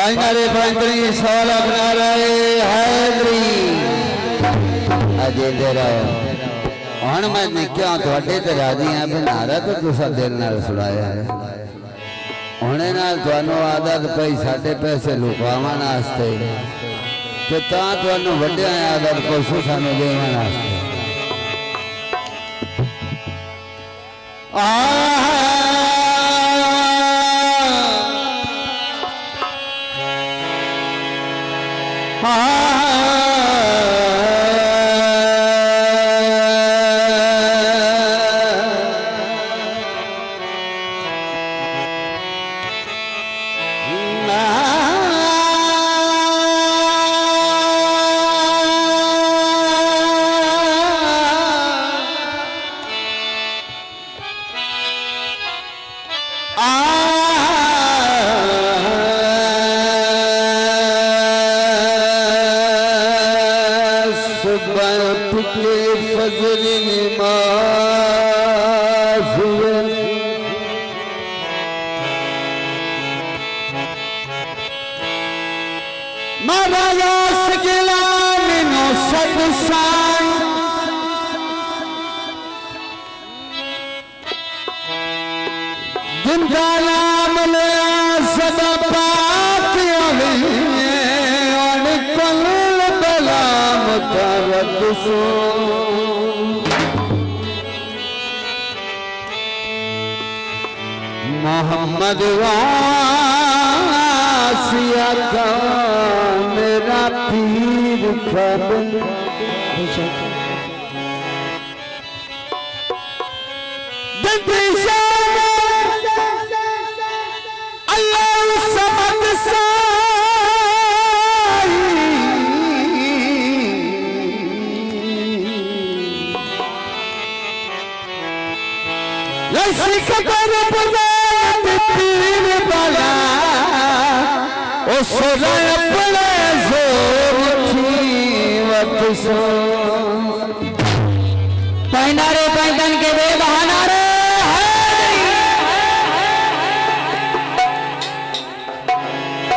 final पंतरी सवाल अपना हैदरी अजय दे रहा हूँ मैं निक्या थोड़े तो राजी हैं बनारा तो तुसा दिल नाल सुनाया है हुणे नाल तुहानू आदत पई साडे पैसे लुकावन वास्ते ते तां तुहानू वड्डियां आदत पशु सानू देवन वास्ते मोहम्मद वासिया का मेरा पीर खबर पैनारे पैदन के बेबहाना रे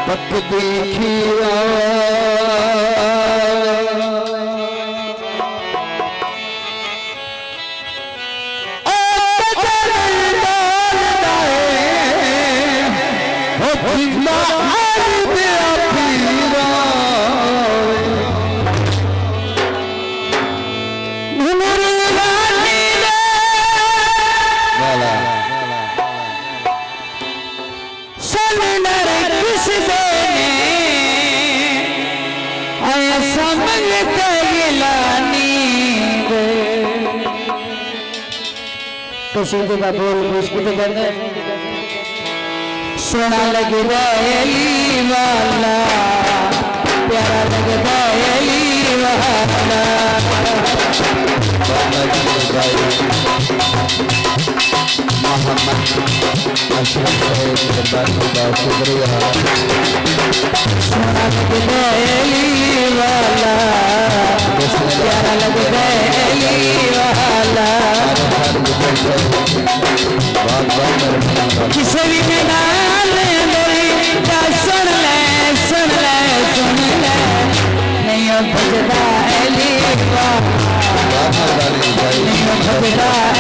पक देखिया सीधे का बोल मुश्किल करने सोना लगे रैली वाला प्यारा लगे रैली वाला मोहम्मद अशरफ साहब दरबार का बहुत शुक्रिया सोना लगे रैली वाला प्यारा लगे रैली वाला किसी भी मैदान मेरी सुन ले नहीं भजदा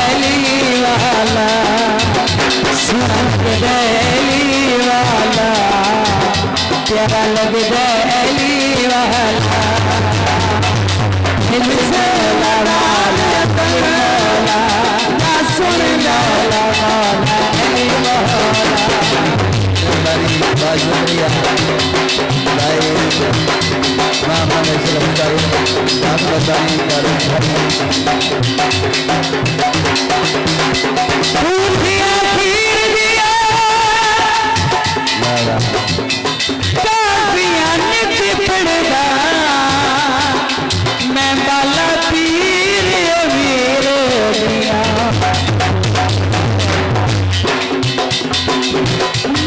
अली वाला सुन अली वाला प्यारा लग अली वाला मैं बाला पीर वीर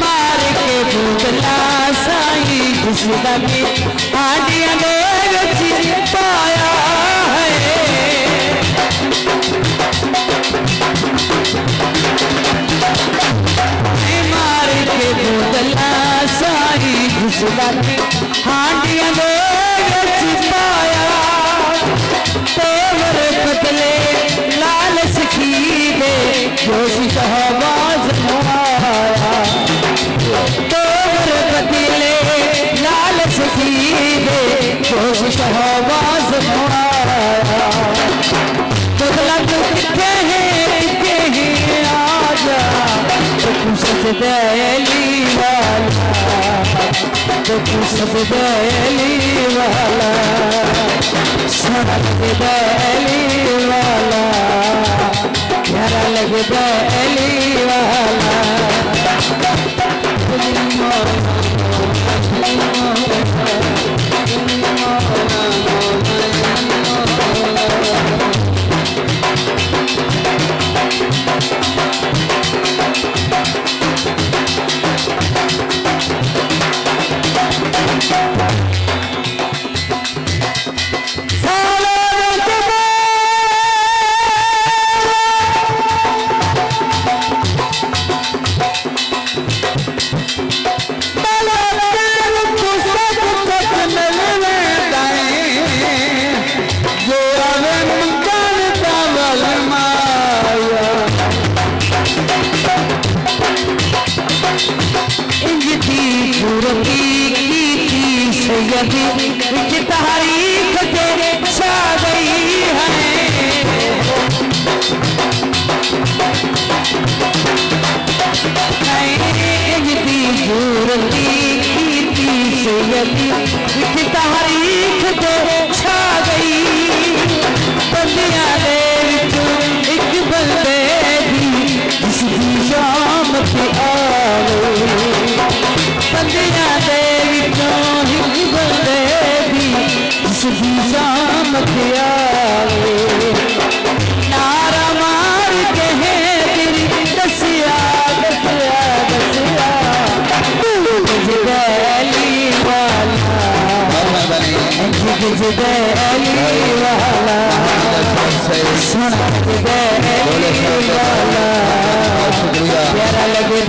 मार के भूतला साई घुसदा भी हाडिया पाया है मार के भूतला साई घुसदा राती हांडियां दे विच पाया तेवर पतले लाल सखी दे जोश शहबाज मुआया तेवर पतले लाल सखी दे जोश शहबाज मुआया बदला तो किथे है आजा तू सजदैली वाला तू सजदैली वाला सजदैली वाला प्यारा लगदैली वाला तारीख के छा गई है तारीख के छा गई बंदियां दे विच एक बंदे दी जिसदी शाम ते आवे बंदियां दे विचों एक बंदे दी जिसदी शाम ते आवे नारा मार के है तेरी दसिया दसिया दसिया जगैली वाला जगैली वाला सुना जगैली वाला प्यारा लगे